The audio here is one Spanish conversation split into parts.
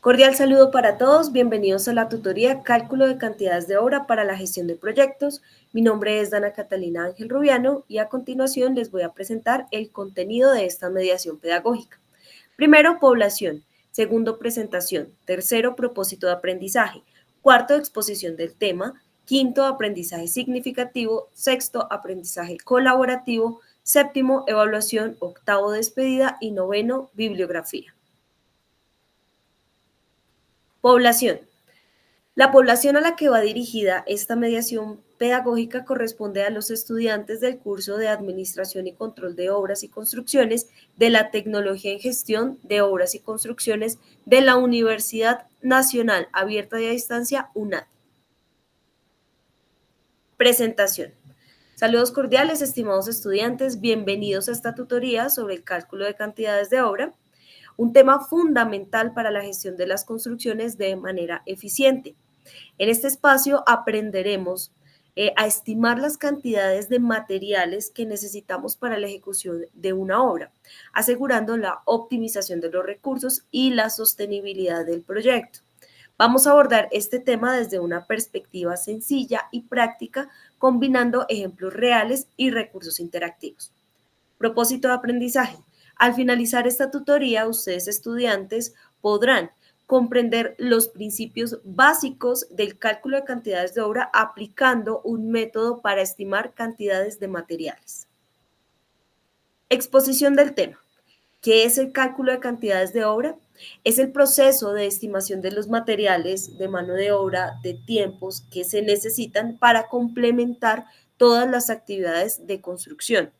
Cordial saludo para todos, bienvenidos a la tutoría Cálculo de cantidades de obra para la gestión de proyectos. Mi nombre es Dana Catalina Ángel Rubiano y a continuación les voy a presentar el contenido de esta mediación pedagógica. Primero, población. Segundo, presentación. Tercero, propósito de aprendizaje. Cuarto, exposición del tema. Quinto, aprendizaje significativo. Sexto, aprendizaje colaborativo. Séptimo, evaluación. Octavo, despedida. Y noveno, bibliografía. Población. La población a la que va dirigida esta mediación pedagógica corresponde a los estudiantes del curso de Administración y Control de Obras y Construcciones de la Tecnología en Gestión de Obras y Construcciones de la Universidad Nacional Abierta y a Distancia, UNAD. Presentación. Saludos cordiales, estimados estudiantes, bienvenidos a esta tutoría sobre el cálculo de cantidades de obra, un tema fundamental para la gestión de las construcciones de manera eficiente. En este espacio aprenderemos a estimar las cantidades de materiales que necesitamos para la ejecución de una obra, asegurando la optimización de los recursos y la sostenibilidad del proyecto. Vamos a abordar este tema desde una perspectiva sencilla y práctica, combinando ejemplos reales y recursos interactivos. Propósito de aprendizaje. Al finalizar esta tutoría, ustedes estudiantes podrán comprender los principios básicos del cálculo de cantidades de obra aplicando un método para estimar cantidades de materiales. Exposición del tema. ¿Qué es el cálculo de cantidades de obra? Es el proceso de estimación de los materiales, de mano de obra, de tiempos que se necesitan para complementar todas las actividades de construcción.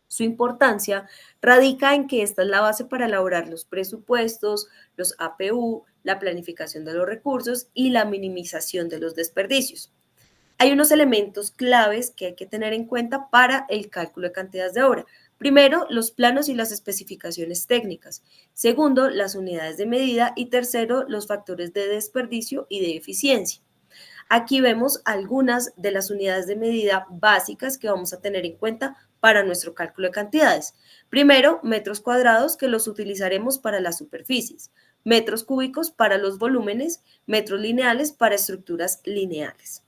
Su importancia radica en que esta es la base para elaborar los presupuestos, los APU, la planificación de los recursos y la minimización de los desperdicios. Hay unos elementos claves que hay que tener en cuenta para el cálculo de cantidades de obra. Primero, los planos y las especificaciones técnicas. Segundo, las unidades de medida. Y tercero, los factores de desperdicio y de eficiencia. Aquí vemos algunas de las unidades de medida básicas que vamos a tener en cuenta para nuestro cálculo de cantidades. Primero, metros cuadrados, que los utilizaremos para las superficies, metros cúbicos para los volúmenes, metros lineales para estructuras lineales.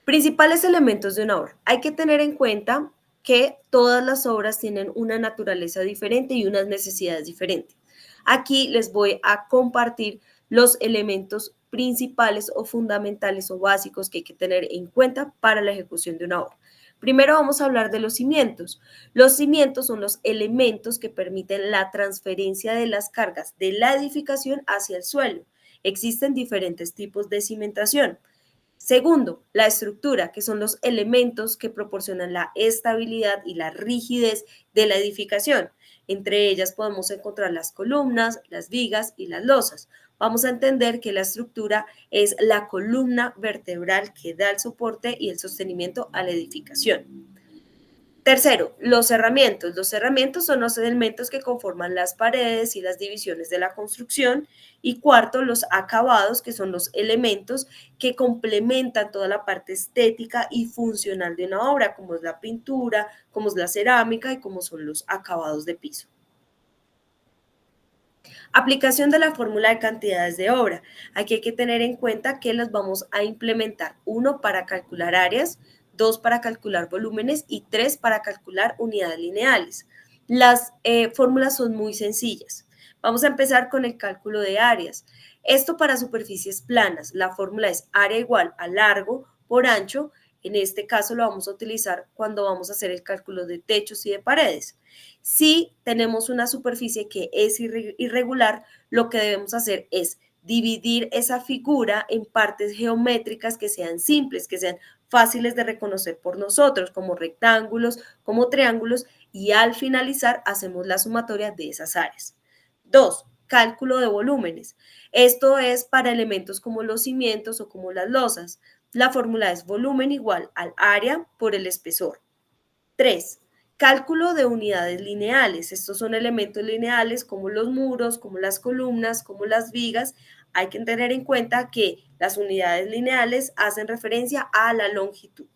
Principales elementos de una obra. Hay que tener en cuenta que todas las obras tienen una naturaleza diferente y unas necesidades diferentes. Aquí les voy a compartir los elementos principales o fundamentales o básicos que hay que tener en cuenta para la ejecución de una obra. Primero vamos a hablar de los cimientos. Los cimientos son los elementos que permiten la transferencia de las cargas de la edificación hacia el suelo. Existen diferentes tipos de cimentación. Segundo, la estructura, que son los elementos que proporcionan la estabilidad y la rigidez de la edificación. Entre ellas podemos encontrar las columnas, las vigas y las losas. Vamos a entender que la estructura es la columna vertebral que da el soporte y el sostenimiento a la edificación. Tercero, los cerramientos. Los cerramientos son los elementos que conforman las paredes y las divisiones de la construcción. Y cuarto, los acabados, que son los elementos que complementan toda la parte estética y funcional de una obra, como es la pintura, como es la cerámica y como son los acabados de piso. Aplicación de la fórmula de cantidades de obra. Aquí hay que tener en cuenta que las vamos a implementar. 1 para calcular áreas, 2 para calcular volúmenes y 3 para calcular unidades lineales. Las fórmulas son muy sencillas. Vamos a empezar con el cálculo de áreas. Esto para superficies planas. La fórmula es área igual a largo por ancho. En este caso lo vamos a utilizar cuando vamos a hacer el cálculo de techos y de paredes. Si tenemos una superficie que es irregular, lo que debemos hacer es dividir esa figura en partes geométricas que sean simples, que sean fáciles de reconocer por nosotros, como rectángulos, como triángulos, y al finalizar hacemos la sumatoria de esas áreas. 2. Cálculo de volúmenes. Esto es para elementos como los cimientos o como las losas. La fórmula es volumen igual al área por el espesor. 3. Cálculo de unidades lineales. Estos son elementos lineales como los muros, como las columnas, como las vigas. Hay que tener en cuenta que las unidades lineales hacen referencia a la longitud.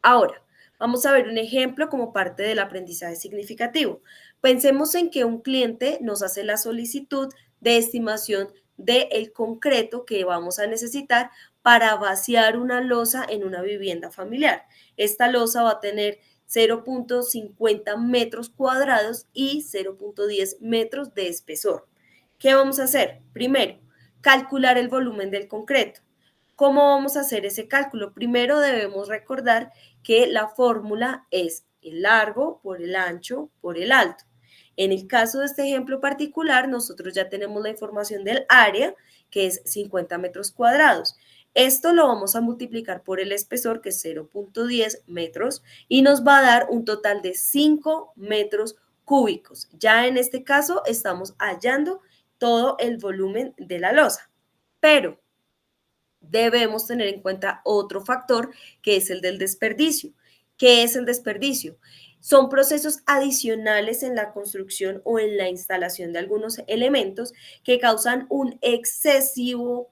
Ahora, Vamos a ver un ejemplo como parte del aprendizaje significativo. Pensemos en que un cliente nos hace la solicitud de estimación del concreto que vamos a necesitar para vaciar una losa en una vivienda familiar. Esta losa va a tener 0,50 metros cuadrados y 0,10 metros de espesor. ¿Qué vamos a hacer? Primero, calcular el volumen del concreto. ¿Cómo vamos a hacer ese cálculo? Primero debemos recordar que la fórmula es el largo por el ancho por el alto. En el caso de este ejemplo particular, nosotros ya tenemos la información del área, que es 50 metros cuadrados. Esto lo vamos a multiplicar por el espesor, que es 0,10 metros, y nos va a dar un total de 5 metros cúbicos. Ya en este caso estamos hallando todo el volumen de la losa. Pero debemos tener en cuenta otro factor que es el del desperdicio. ¿Qué es el desperdicio? Son procesos adicionales en la construcción o en la instalación de algunos elementos que causan un excesivo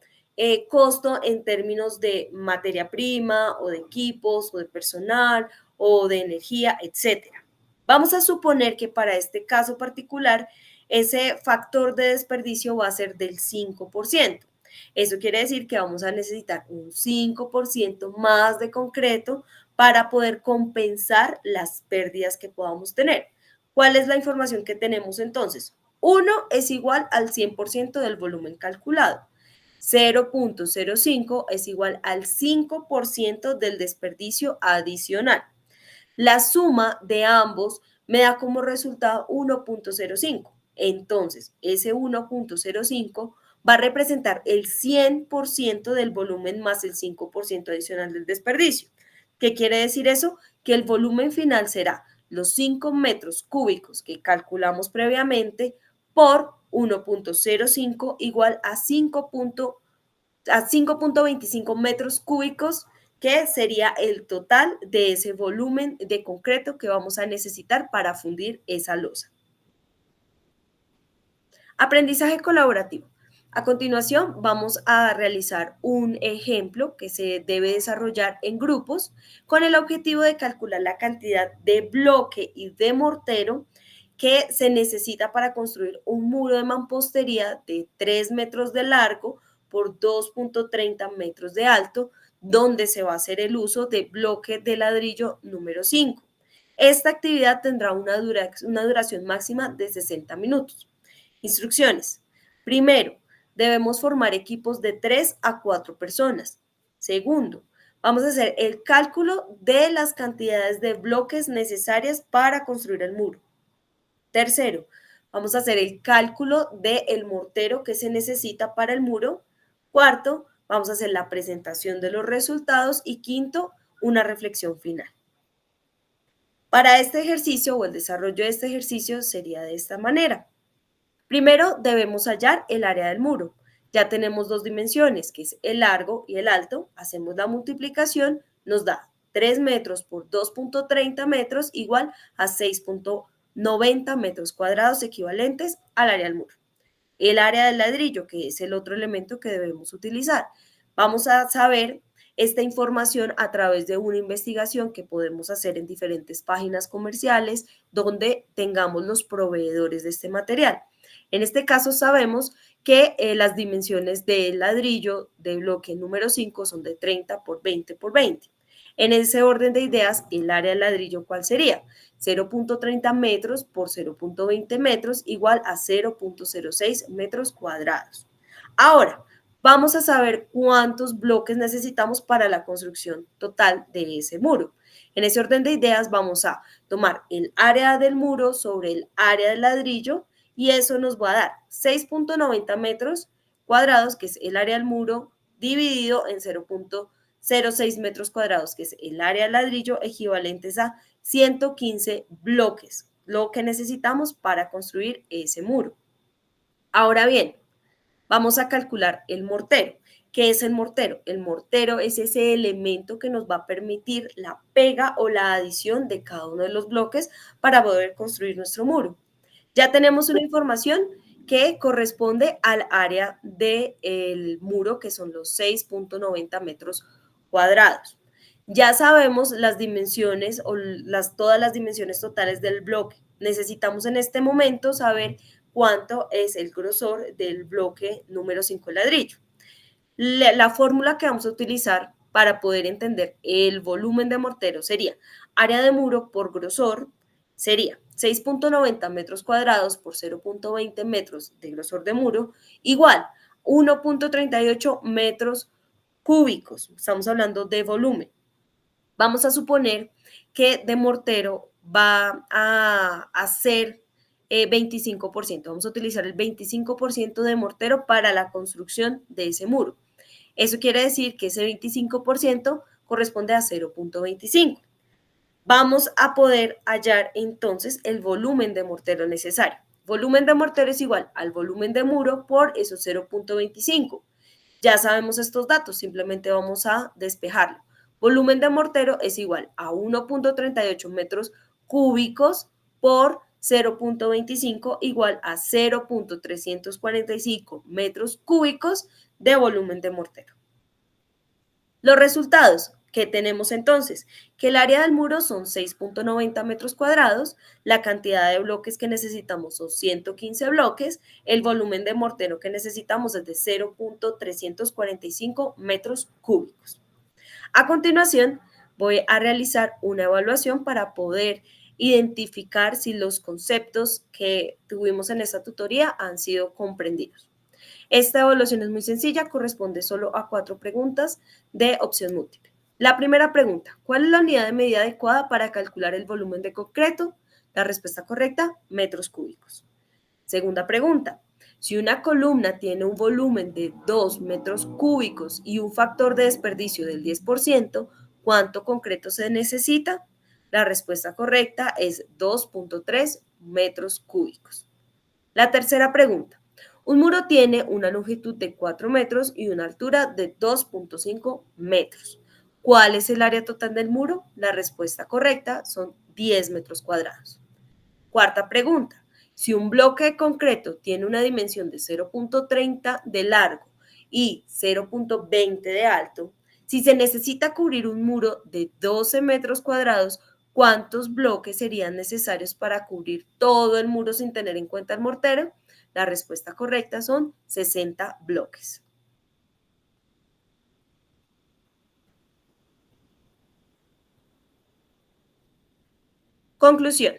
costo en términos de materia prima o de equipos o de personal o de energía, etcétera. Vamos a suponer que para este caso particular ese factor de desperdicio va a ser del 5%. Eso quiere decir que vamos a necesitar un 5% más de concreto para poder compensar las pérdidas que podamos tener. ¿Cuál es la información que tenemos entonces? 1 es igual al 100% del volumen calculado. 0,05 es igual al 5% del desperdicio adicional. La suma de ambos me da como resultado 1,05. Entonces, ese 1,05 va a representar el 100% del volumen más el 5% adicional del desperdicio. ¿Qué quiere decir eso? Que el volumen final será los 5 metros cúbicos que calculamos previamente por 1,05 igual a 5,25 metros cúbicos, que sería el total de ese volumen de concreto que vamos a necesitar para fundir esa losa. Aprendizaje colaborativo. A continuación, vamos a realizar un ejemplo que se debe desarrollar en grupos con el objetivo de calcular la cantidad de bloque y de mortero que se necesita para construir un muro de mampostería de 3 metros de largo por 2,30 metros de alto, donde se va a hacer el uso de bloque de ladrillo número 5. Esta actividad tendrá una duración máxima de 60 minutos. Instrucciones. Primero, debemos formar equipos de 3 a 4 personas. Segundo, vamos a hacer el cálculo de las cantidades de bloques necesarias para construir el muro. Tercero, vamos a hacer el cálculo del mortero que se necesita para el muro. Cuarto, vamos a hacer la presentación de los resultados. Y quinto, una reflexión final. Para este ejercicio o el desarrollo de este ejercicio sería de esta manera. Primero debemos hallar el área del muro. Ya tenemos dos dimensiones, que es el largo y el alto. Hacemos la multiplicación, nos da 3 metros por 2,30 metros igual a 6,90 metros cuadrados equivalentes al área del muro. El área del ladrillo, que es el otro elemento que debemos utilizar. Vamos a saber esta información a través de una investigación que podemos hacer en diferentes páginas comerciales donde tengamos los proveedores de este material. En este caso sabemos que las dimensiones del ladrillo de bloque número 5 son de 30 por 20 por 20. En ese orden de ideas, el área del ladrillo, ¿cuál sería? 0,30 metros por 0,20 metros igual a 0,06 metros cuadrados. Ahora, vamos a saber cuántos bloques necesitamos para la construcción total de ese muro. En ese orden de ideas vamos a tomar el área del muro sobre el área del ladrillo y eso nos va a dar 6,90 metros cuadrados, que es el área del muro, dividido en 0,06 metros cuadrados, que es el área del ladrillo, equivalentes a 115 bloques, lo que necesitamos para construir ese muro. Ahora bien, vamos a calcular el mortero. ¿Qué es el mortero? El mortero es ese elemento que nos va a permitir la pega o la adición de cada uno de los bloques para poder construir nuestro muro. Ya tenemos una información que corresponde al área del muro, que son los 6,90 metros cuadrados. Ya sabemos las dimensiones o todas las dimensiones totales del bloque. Necesitamos en este momento saber cuánto es el grosor del bloque número 5 ladrillo. La fórmula que vamos a utilizar para poder entender el volumen de mortero sería área de muro por grosor, sería 6.90 metros cuadrados por 0.20 metros de grosor de muro, igual 1.38 metros cúbicos. Estamos hablando de volumen. Vamos a suponer que de mortero va a ser 25%. Vamos a utilizar el 25% de mortero para la construcción de ese muro. Eso quiere decir que ese 25% corresponde a 0.25. Vamos a poder hallar entonces el volumen de mortero necesario. Volumen de mortero es igual al volumen de muro por esos 0.25. Ya sabemos estos datos, simplemente vamos a despejarlo. Volumen de mortero es igual a 1.38 metros cúbicos por 0.25 igual a 0.345 metros cúbicos de volumen de mortero. Los resultados que tenemos entonces, que el área del muro son 6.90 metros cuadrados, la cantidad de bloques que necesitamos son 115 bloques, el volumen de mortero que necesitamos es de 0.345 metros cúbicos. A continuación, voy a realizar una evaluación para poder identificar si los conceptos que tuvimos en esta tutoría han sido comprendidos. Esta evaluación es muy sencilla, corresponde solo a 4 preguntas de opción múltiple. La primera pregunta, ¿cuál es la unidad de medida adecuada para calcular el volumen de concreto? La respuesta correcta, metros cúbicos. Segunda pregunta, si una columna tiene un volumen de 2 metros cúbicos y un factor de desperdicio del 10%, ¿cuánto concreto se necesita? La respuesta correcta es 2.3 metros cúbicos. La tercera pregunta, un muro tiene una longitud de 4 metros y una altura de 2.5 metros. ¿Cuál es el área total del muro? La respuesta correcta son 10 metros cuadrados. Cuarta pregunta. Si un bloque de concreto tiene una dimensión de 0.30 de largo y 0.20 de alto, si se necesita cubrir un muro de 12 metros cuadrados, ¿cuántos bloques serían necesarios para cubrir todo el muro sin tener en cuenta el mortero? La respuesta correcta son 60 bloques. Conclusión.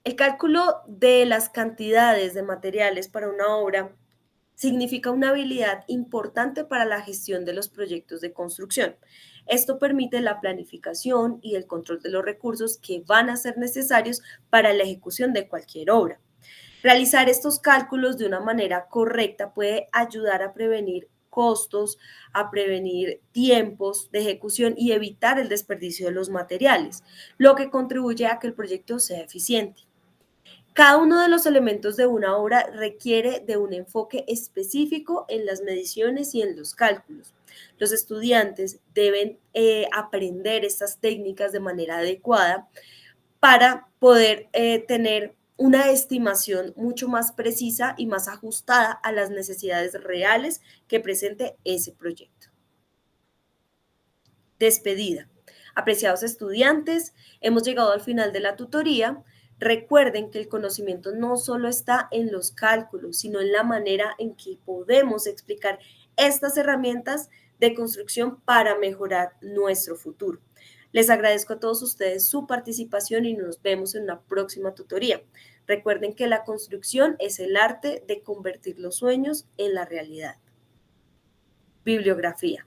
El cálculo de las cantidades de materiales para una obra significa una habilidad importante para la gestión de los proyectos de construcción. Esto permite la planificación y el control de los recursos que van a ser necesarios para la ejecución de cualquier obra. Realizar estos cálculos de una manera correcta puede ayudar a prevenir costos, a prevenir tiempos de ejecución y evitar el desperdicio de los materiales, lo que contribuye a que el proyecto sea eficiente. Cada uno de los elementos de una obra requiere de un enfoque específico en las mediciones y en los cálculos. Los estudiantes deben aprender estas técnicas de manera adecuada para poder tener una estimación mucho más precisa y más ajustada a las necesidades reales que presente ese proyecto. Despedida. Apreciados estudiantes, hemos llegado al final de la tutoría. Recuerden que el conocimiento no solo está en los cálculos, sino en la manera en que podemos explicar estas herramientas de construcción para mejorar nuestro futuro. Les agradezco a todos ustedes su participación y nos vemos en una próxima tutoría. Recuerden que la construcción es el arte de convertir los sueños en la realidad. Bibliografía.